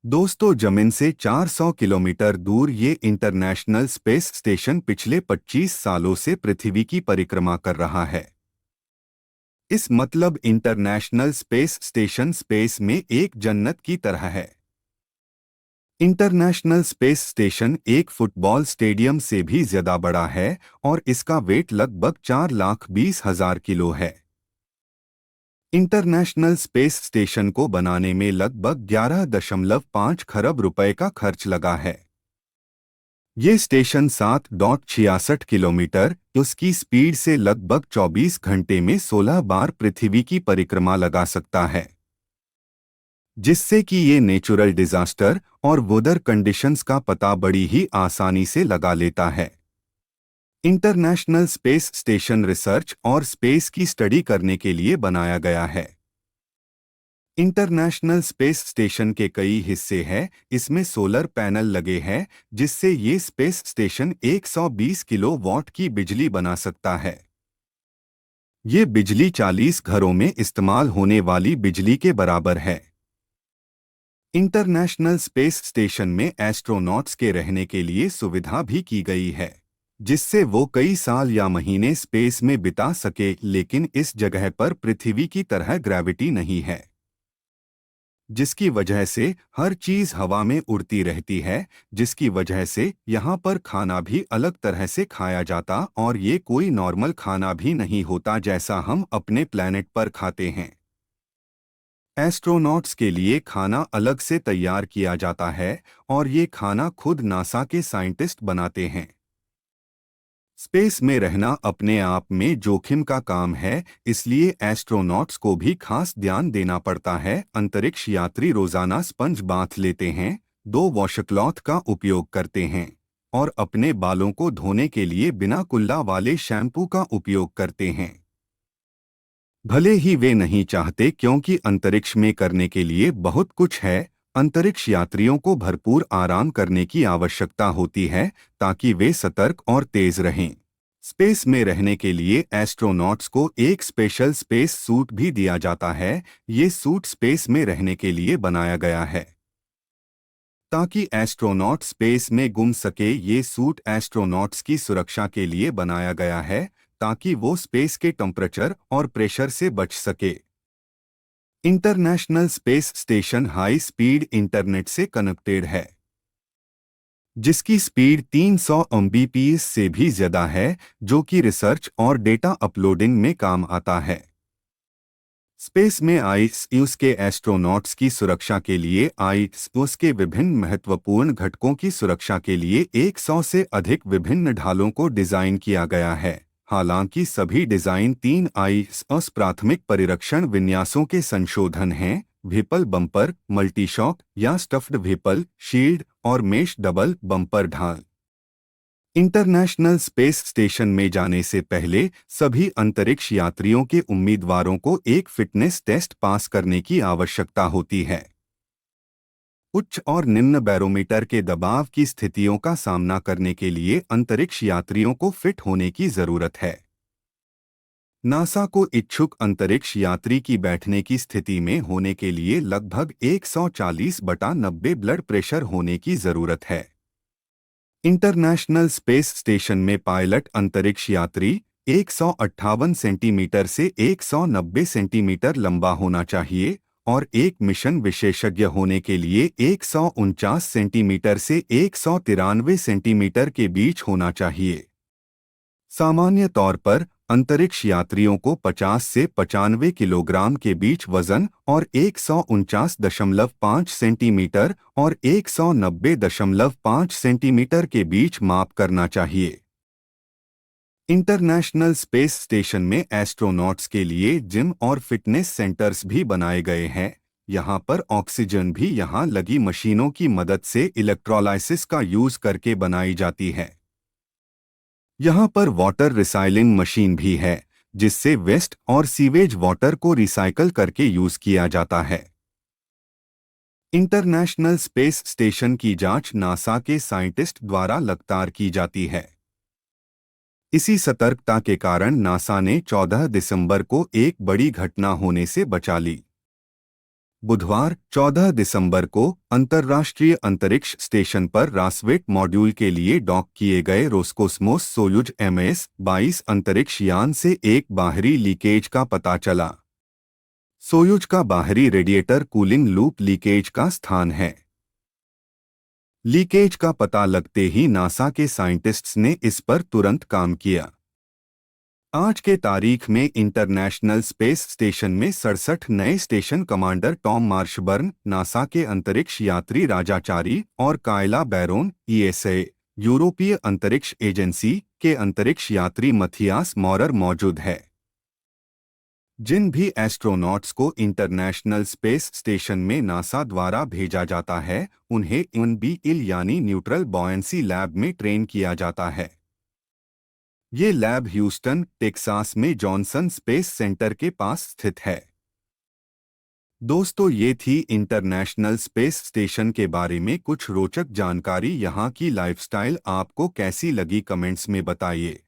दोस्तों, जमीन से 400 किलोमीटर दूर ये इंटरनेशनल स्पेस स्टेशन पिछले 25 सालों से पृथ्वी की परिक्रमा कर रहा है। इस मतलब इंटरनेशनल स्पेस स्टेशन स्पेस में एक जन्नत की तरह है। इंटरनेशनल स्पेस स्टेशन एक फुटबॉल स्टेडियम से भी ज्यादा बड़ा है और इसका वेट लगभग 4,20,000 किलो है। इंटरनेशनल स्पेस स्टेशन को बनाने में लगभग 11.5 खरब रुपए का खर्च लगा है। ये स्टेशन 7.66 किलोमीटर उसकी स्पीड से लगभग 24 घंटे में 16 बार पृथ्वी की परिक्रमा लगा सकता है, जिससे कि ये नेचुरल डिजास्टर और वेदर कंडीशंस का पता बड़ी ही आसानी से लगा लेता है। इंटरनेशनल स्पेस स्टेशन रिसर्च और स्पेस की स्टडी करने के लिए बनाया गया है। इंटरनेशनल स्पेस स्टेशन के कई हिस्से हैं। इसमें सोलर पैनल लगे हैं, जिससे ये स्पेस स्टेशन 120 किलोवाट की बिजली बना सकता है। ये बिजली 40 घरों में इस्तेमाल होने वाली बिजली के बराबर है। इंटरनेशनल स्पेस स्टेशन में एस्ट्रोनॉट्स के रहने के लिए सुविधा भी की गई है, जिससे वो कई साल या महीने स्पेस में बिता सके, लेकिन इस जगह पर पृथ्वी की तरह ग्रेविटी नहीं है, जिसकी वजह से हर चीज हवा में उड़ती रहती है, जिसकी वजह से यहाँ पर खाना भी अलग तरह से खाया जाता और ये कोई नॉर्मल खाना भी नहीं होता जैसा हम अपने प्लेनेट पर खाते हैं। एस्ट्रोनॉट्स के लिए खाना अलग से तैयार किया जाता है और ये खाना खुद नासा के साइंटिस्ट बनाते हैं। स्पेस में रहना अपने आप में जोखिम का काम है, इसलिए एस्ट्रोनॉट्स को भी खास ध्यान देना पड़ता है। अंतरिक्ष यात्री रोजाना स्पंज बाथ लेते हैं, 2 वॉशक्लॉथ का उपयोग करते हैं और अपने बालों को धोने के लिए बिना कुल्ला वाले शैम्पू का उपयोग करते हैं। भले ही वे नहीं चाहते, क्योंकि अंतरिक्ष में करने के लिए बहुत कुछ है। अंतरिक्ष यात्रियों को भरपूर आराम करने की आवश्यकता होती है ताकि वे सतर्क और तेज रहें। स्पेस में रहने के लिए एस्ट्रोनॉट्स को एक स्पेशल स्पेस सूट भी दिया जाता है। ये सूट स्पेस में रहने के लिए बनाया गया है ताकि एस्ट्रोनॉट स्पेस में गुम सके। ये सूट एस्ट्रोनॉट्स की सुरक्षा के लिए बनाया गया है ताकि वो स्पेस के टेम्परेचर और प्रेशर से बच सके। International space station high speed internet से कनेक्टेड है, जिसकी स्पीड 300 एमबीपीएस से भी ज्यादा है, जो कि रिसर्च और डेटा अपलोडिंग में काम आता है। स्पेस में आईएसएस के एस्ट्रोनॉट्स की सुरक्षा के लिए आईएसएस के विभिन्न महत्वपूर्ण घटकों की सुरक्षा के लिए 100 से अधिक विभिन्न ढालों को डिजाइन किया गया है। हालांकि सभी डिजाइन 3 आईएसएस प्राथमिक परिरक्षण विन्यासों के संशोधन हैं: व्हीपल बम्पर, मल्टीशॉक या स्टफ्ड व्हीपल, शील्ड और मेश डबल बम्पर ढाल। इंटरनेशनल स्पेस स्टेशन में जाने से पहले सभी अंतरिक्ष यात्रियों के उम्मीदवारों को एक फिटनेस टेस्ट पास करने की आवश्यकता होती है। उच्च और निम्न बैरोमीटर के दबाव की स्थितियों का सामना करने के लिए अंतरिक्ष यात्रियों को फिट होने की जरूरत है। नासा को इच्छुक अंतरिक्ष यात्री की बैठने की स्थिति में होने के लिए लगभग 140/90 ब्लड प्रेशर होने की जरूरत है। इंटरनेशनल स्पेस स्टेशन में पायलट अंतरिक्ष यात्री 158 सेंटीमीटर से 190 सेंटीमीटर लंबा होना चाहिए और एक मिशन विशेषज्ञ होने के लिए 149 सेंटीमीटर से 193 सेंटीमीटर के बीच होना चाहिए। सामान्य तौर पर अंतरिक्ष यात्रियों को 50 से 95 किलोग्राम के बीच वजन और 149.5 सेंटीमीटर और 190.5 सेंटीमीटर के बीच माप करना चाहिए। इंटरनेशनल स्पेस स्टेशन में एस्ट्रोनॉट्स के लिए जिम और फिटनेस सेंटर्स भी बनाए गए हैं। यहाँ पर ऑक्सीजन भी यहाँ लगी मशीनों की मदद से इलेक्ट्रोलाइसिस का यूज करके बनाई जाती है। यहाँ पर वाटर रिसाइलिंग मशीन भी है, जिससे वेस्ट और सीवेज वाटर को रिसाइकल करके यूज किया जाता है। इंटरनेशनल स्पेस स्टेशन की जांच नासा के साइंटिस्ट द्वारा लगातार की जाती है। इसी सतर्कता के कारण नासा ने 14 दिसंबर को एक बड़ी घटना होने से बचा ली। बुधवार 14 दिसंबर को अंतर्राष्ट्रीय अंतरिक्ष स्टेशन पर रासवेट मॉड्यूल के लिए डॉक किए गए रोस्कोस्मोस सोयुज MS-22 अंतरिक्ष यान से एक बाहरी लीकेज का पता चला। सोयुज का बाहरी रेडिएटर कूलिंग लूप लीकेज का स्थान है। लीकेज का पता लगते ही नासा के साइंटिस्ट्स ने इस पर तुरंत काम किया। आज के तारीख में इंटरनेशनल स्पेस स्टेशन में 67 नए station commander Tom Marshburn, NASA के अंतरिक्ष यात्री राजाचारी और कायला बैरोन, ESA, यूरोपीय अंतरिक्ष एजेंसी के अंतरिक्ष यात्री मथियास मॉरर मौजूद है। जिन भी एस्ट्रोनॉट्स को इंटरनेशनल स्पेस स्टेशन में नासा द्वारा भेजा जाता है, उन्हें NBIL यानी न्यूट्रल बॉयंसी लैब में ट्रेन किया जाता है। ये लैब ह्यूस्टन, टेक्सास में जॉनसन स्पेस सेंटर के पास स्थित है। दोस्तों, ये थी इंटरनेशनल स्पेस स्टेशन के बारे में कुछ रोचक जानकारी। यहाँ की लाइफस्टाइल आपको कैसी लगी कमेंट्स में बताइए।